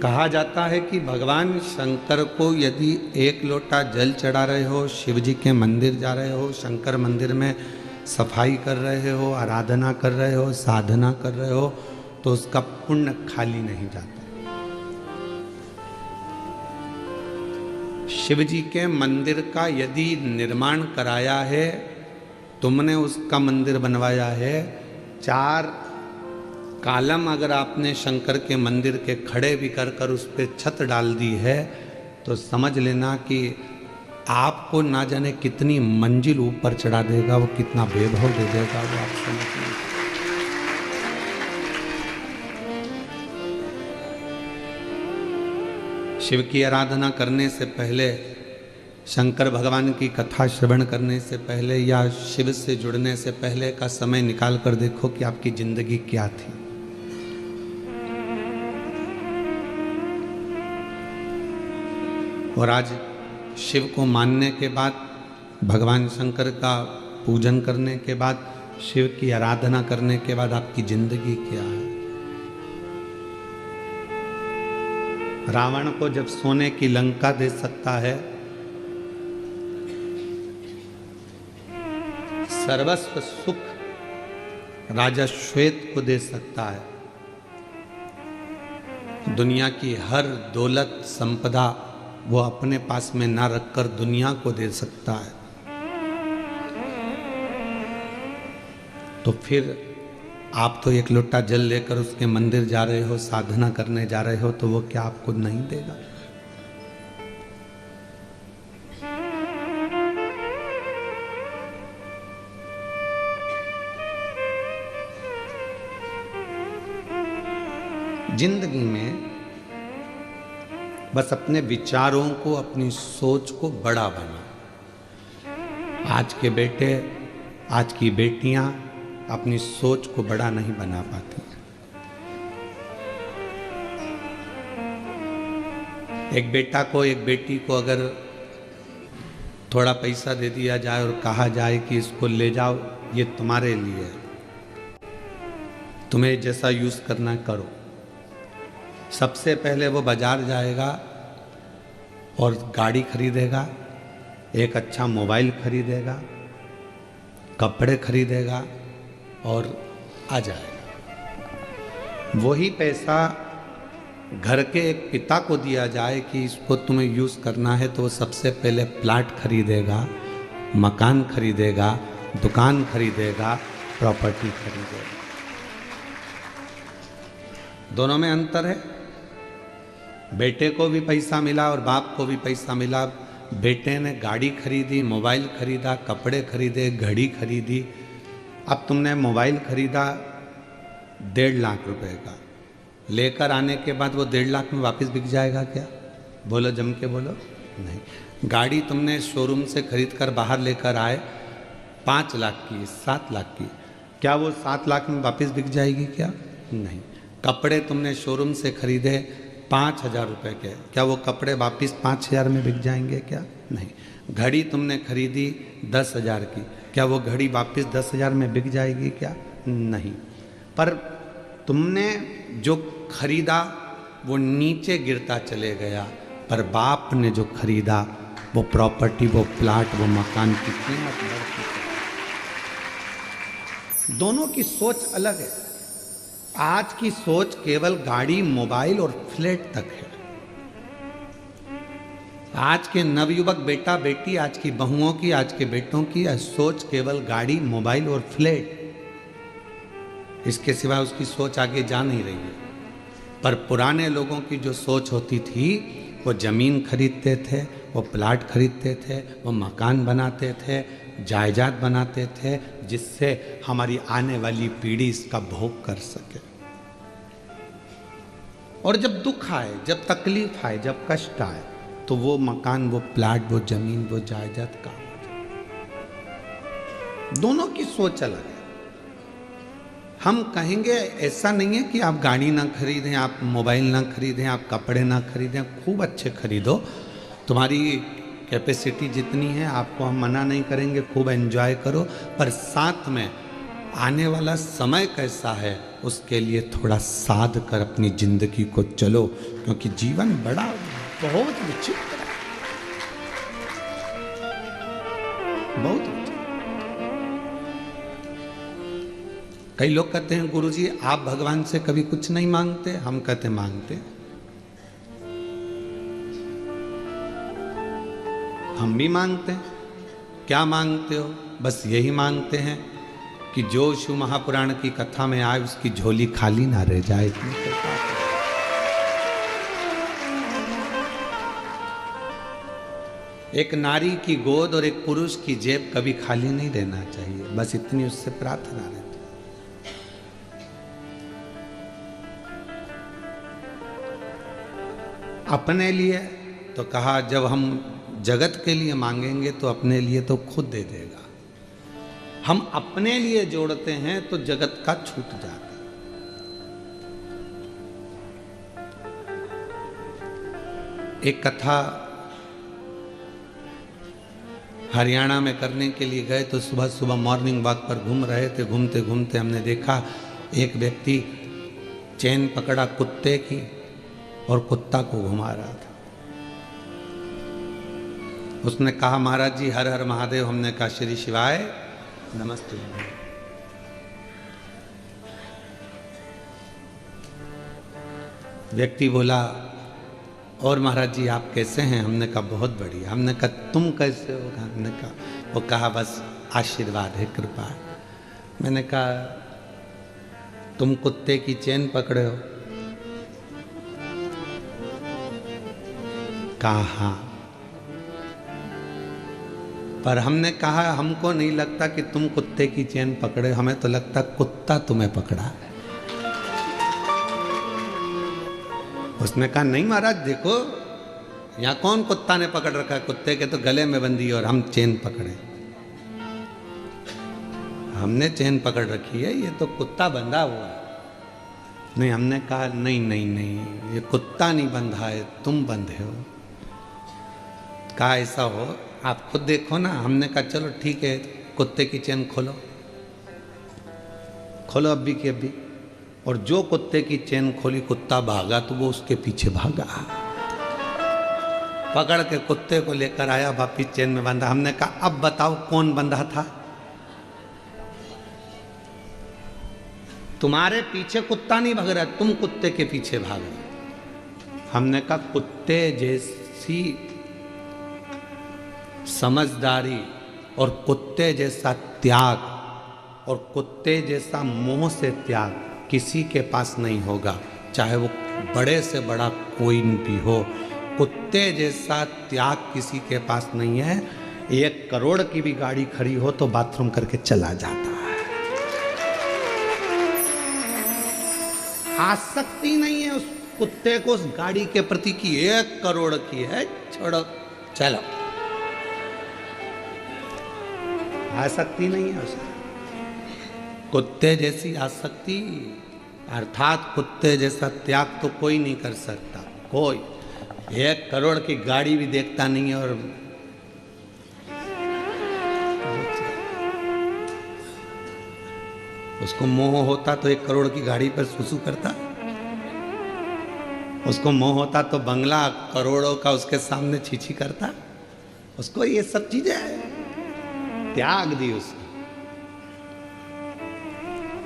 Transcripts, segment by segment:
कहा जाता है कि भगवान शंकर को यदि एक लोटा जल चढ़ा रहे हो, शिव जी के मंदिर जा रहे हो, शंकर मंदिर में सफाई कर रहे हो, आराधना कर रहे हो, साधना कर रहे हो, तो उसका पुण्य खाली नहीं जाता। शिव जी के मंदिर का यदि निर्माण कराया है, तुमने उसका मंदिर बनवाया है, 4 कालम अगर आपने शंकर के मंदिर के खड़े भी कर उस पर छत डाल दी है, तो समझ लेना कि आपको ना जाने कितनी मंजिल ऊपर चढ़ा देगा, वो कितना वैभव दे देगा, वो आप समझ नहीं। शिव की आराधना करने से पहले, शंकर भगवान की कथा श्रवण करने से पहले या शिव से जुड़ने से पहले का समय निकाल कर देखो कि आपकी जिंदगी क्या थी। और आज शिव को मानने के बाद, भगवान शंकर का पूजन करने के बाद, शिव की आराधना करने के बाद आपकी जिंदगी क्या है। रावण को जब सोने की लंका दे सकता है, सर्वस्व सुख राजा श्वेत को दे सकता है, दुनिया की हर दौलत संपदा वो अपने पास में ना रखकर दुनिया को दे सकता है, तो फिर आप तो एक लोटा जल लेकर उसके मंदिर जा रहे हो, साधना करने जा रहे हो, तो वो क्या आपको नहीं देगा? जिंदगी में बस अपने विचारों को, अपनी सोच को बड़ा बना। आज के बेटे, आज की बेटियां अपनी सोच को बड़ा नहीं बना पाती। एक बेटा को, एक बेटी को अगर थोड़ा पैसा दे दिया जाए और कहा जाए कि इसको ले जाओ, ये तुम्हारे लिए है, तुम्हें जैसा यूज करना करो, सबसे पहले वो बाजार जाएगा और गाड़ी खरीदेगा, एक अच्छा मोबाइल खरीदेगा, कपड़े खरीदेगा और आ जाएगा। वही पैसा घर के एक पिता को दिया जाए कि इसको तुम्हें यूज करना है, तो वो सबसे पहले प्लाट खरीदेगा, मकान खरीदेगा, दुकान खरीदेगा, प्रॉपर्टी खरीदेगा। दोनों में अंतर है। बेटे को भी पैसा मिला और बाप को भी पैसा मिला। बेटे ने गाड़ी खरीदी, मोबाइल खरीदा, कपड़े खरीदे, घड़ी खरीदी। अब तुमने मोबाइल खरीदा 1.5 लाख रुपए का, लेकर आने के बाद वो 1.5 लाख में वापस बिक जाएगा क्या? बोलो, जम के बोलो। नहीं। गाड़ी तुमने शोरूम से खरीद कर बाहर लेकर आए 5 लाख की, 7 लाख की, क्या वो 7 लाख में वापस बिक जाएगी क्या? नहीं। कपड़े तुमने शोरूम से खरीदे 5,000 रुपये के, क्या वो कपड़े वापस 5,000 में बिक जाएंगे क्या? नहीं। घड़ी तुमने खरीदी 10,000 की, क्या वो घड़ी वापस 10,000 में बिक जाएगी क्या? नहीं। पर तुमने जो खरीदा वो नीचे गिरता चले गया, पर बाप ने जो खरीदा वो प्रॉपर्टी, वो प्लाट, वो मकान की कीमत बढ़ती है। दोनों की सोच अलग है। आज की सोच केवल गाड़ी, मोबाइल और फ्लैट तक है। आज के नवयुवक बेटा बेटी, आज की बहुओं की, आज के बेटों की सोच केवल गाड़ी, मोबाइल और फ्लैट, इसके सिवा उसकी सोच आगे जा नहीं रही है। पर पुराने लोगों की जो सोच होती थी, वो जमीन खरीदते थे, वो प्लाट खरीदते थे, वो मकान बनाते थे, जायदाद बनाते थे, जिससे हमारी आने वाली पीढ़ी इसका भोग कर सके। और जब दुख आए, जब तकलीफ आए, जब कष्ट आए, तो वो मकान, वो प्लाट, वो जमीन, वो जायदाद काम आते। दोनों की सोच अलग है। हम कहेंगे ऐसा नहीं है कि आप गाड़ी ना खरीदें, आप मोबाइल ना खरीदें, आप कपड़े ना खरीदें, खूब अच्छे खरीदो, तुम्हारी कैपेसिटी जितनी है, आपको हम मना नहीं करेंगे, खूब एंजॉय करो। पर साथ में आने वाला समय कैसा है उसके लिए थोड़ा साध कर अपनी जिंदगी को चलो, क्योंकि जीवन बड़ा बहुत विचित्र है, बहुत विचित्र। कई लोग कहते हैं गुरुजी आप भगवान से कभी कुछ नहीं मांगते, हम कहते मांगते, हम भी मांगते हैं। क्या मांगते हो? बस यही मांगते हैं कि जो शिव महापुराण की कथा में आए उसकी झोली खाली ना रह जाए। एक नारी की गोद और एक पुरुष की जेब कभी खाली नहीं रहना चाहिए, बस इतनी उससे प्रार्थना रहती। अपने लिए तो कहा जब हम जगत के लिए मांगेंगे तो अपने लिए तो खुद दे देगा। हम अपने लिए जोड़ते हैं तो जगत का छूट जाता। एक कथा हरियाणा में करने के लिए गए तो सुबह सुबह मॉर्निंग वॉक पर घूम रहे थे। घूमते घूमते हमने देखा एक व्यक्ति चेन पकड़ा कुत्ते की और कुत्ता को घुमा रहा था। उसने कहा महाराज जी हर हर महादेव। हमने कहा श्री शिवाय नमस्ते। व्यक्ति बोला और महाराज जी आप कैसे हैं? हमने कहा बहुत बढ़िया। हमने कहा तुम कैसे हो? हमने कहा, वो कहा बस आशीर्वाद है, कृपा है। मैंने कहा तुम कुत्ते की चेन पकड़े हो? कहा हाँ। पर हमने कहा हमको नहीं लगता कि तुम कुत्ते की चेन पकड़े, हमें तो लगता कुत्ता तुम्हें पकड़ा। उसने कहा नहीं महाराज देखो यहाँ कौन कुत्ता ने पकड़ रखा है, कुत्ते के तो गले में बंधी और हम चेन पकड़े। हमने चेन पकड़ रखी है, ये तो कुत्ता बंधा हुआ है। नहीं, हमने कहा नहीं नहीं नहीं, ये कुत्ता नहीं बंधा है, तुम बंधे हो। कहा ऐसा हो आप खुद देखो ना। हमने कहा चलो ठीक है, कुत्ते की चेन खोलो, खोलो अभी की अभी। और जो कुत्ते की चेन खोली कुत्ता भागा तो वो उसके पीछे भागा, पकड़ के कुत्ते को लेकर आया, वापिस चेन में बांधा। हमने कहा अब बताओ कौन बंधा था? तुम्हारे पीछे कुत्ता नहीं भाग रहा, तुम कुत्ते के पीछे भाग रहे। हमने कहा कुत्ते जैसी समझदारी और कुत्ते जैसा त्याग और कुत्ते जैसा मोह से त्याग किसी के पास नहीं होगा, चाहे वो बड़े से बड़ा कोई भी हो। कुत्ते जैसा त्याग किसी के पास नहीं है। 1 करोड़ की भी गाड़ी खड़ी हो तो बाथरूम करके चला जाता है। आसक्ति नहीं है उस कुत्ते को उस गाड़ी के प्रति की 1 करोड़ की है, छोड़ो चलो, आसक्ति नहीं है उसकी। कुत्ते जैसी आसक्ति अर्थात कुत्ते जैसा त्याग तो कोई नहीं कर सकता। कोई 1 करोड़ की गाड़ी भी देखता नहीं है। और उसको मोह होता तो 1 करोड़ की गाड़ी पर सुसु करता। उसको मोह होता तो बंगला करोड़ों का उसके सामने छीछी करता। उसको ये सब चीजें त्याग दी उसने।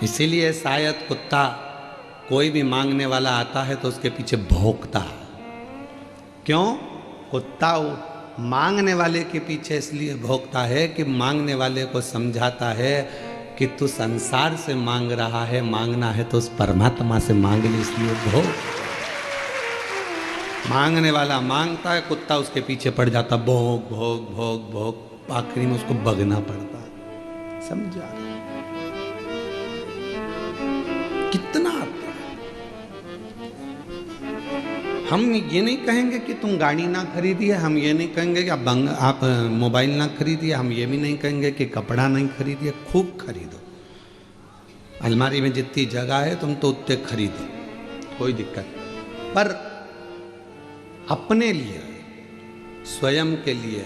इसीलिए शायद कुत्ता कोई भी मांगने वाला आता है तो उसके पीछे भौंकता है। क्यों? कुत्ता मांगने वाले के पीछे इसलिए भौंकता है कि मांगने वाले को समझाता है कि तू संसार से मांग रहा है, मांगना है तो उस परमात्मा से मांग ले, इसलिए भौंक। मांगने वाला मांगता है, कुत्ता उसके पीछे पड़ जाता, भौंक भौंक भौंक भौंक, आखिरी में उसको भगना पड़ता। समझा कितना आता है। हम ये नहीं कहेंगे कि तुम गाड़ी ना खरीदिए, हम ये नहीं कहेंगे कि आप मोबाइल ना खरीदिए, हम ये भी नहीं कहेंगे कि कपड़ा नहीं खरीदिए। खूब खरीदो, अलमारी में जितनी जगह है तुम तो उतने खरीदो, कोई दिक्कत नहीं। पर अपने लिए, स्वयं के लिए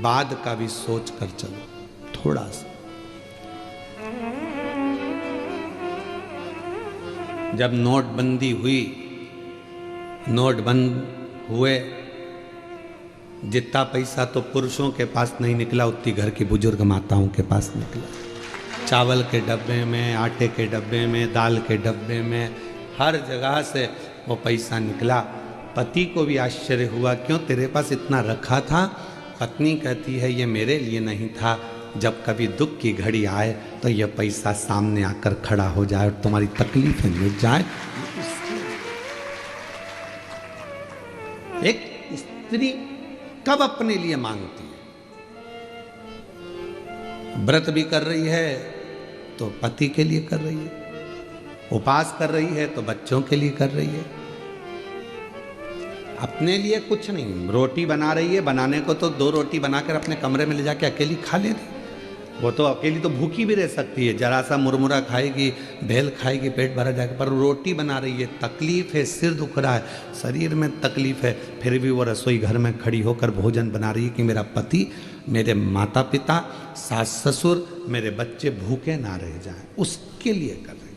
बाद का भी सोच कर चलो थोड़ा सा। जब नोटबंदी हुई, नोट बंद हुए, जितना पैसा तो पुरुषों के पास नहीं निकला उतनी घर की बुजुर्ग माताओं के पास निकला। चावल के डब्बे में, आटे के डब्बे में, दाल के डब्बे में, हर जगह से वो पैसा निकला। पति को भी आश्चर्य हुआ, क्यों तेरे पास इतना रखा था? पत्नी कहती है ये मेरे लिए नहीं था, जब कभी दुख की घड़ी आए तो यह पैसा सामने आकर खड़ा हो जाए और तुम्हारी तकलीफें मिट जाए। एक स्त्री कब अपने लिए मांगती है? व्रत भी कर रही है तो पति के लिए कर रही है, उपवास कर रही है तो बच्चों के लिए कर रही है, अपने लिए कुछ नहीं। रोटी बना रही है, बनाने को तो 2 रोटी बनाकर अपने कमरे में ले जाके अकेली खा लेती, वो तो अकेली तो भूखी भी रह सकती है, जरा सा मुरमुरा खाएगी, भेल खाएगी, पेट भरा जाएगा, पर रोटी बना रही है, तकलीफ है, सिर दुख रहा है, शरीर में तकलीफ है, फिर भी वो रसोई घर में खड़ी होकर भोजन बना रही है कि मेरा पति, मेरे माता पिता, सास ससुर, मेरे बच्चे भूखे ना रह जाएं, उसके लिए कर रहे हैं।